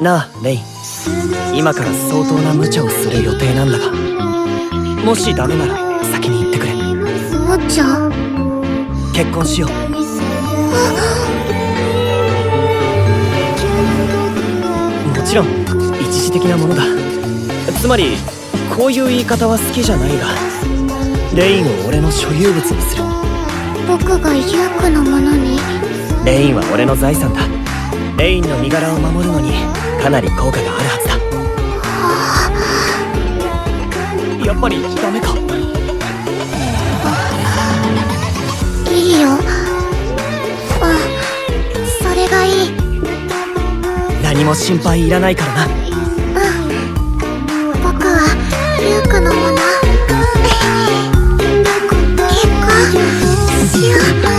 なあレイン、今から相当な無茶をする予定なんだが、もしダメなら先に言ってくれ。無茶？結婚しよう。もちろん一時的なものだ。つまりこういう言い方は好きじゃないが、レインを俺の所有物にする。僕がユークのものに？レインは俺の財産だ。レインの身柄を守るのにかなり効果があるはずだ。やっぱりダメか。いいよ。それがいい。何も心配いらないからな。僕はユークのもの。結婚しよう。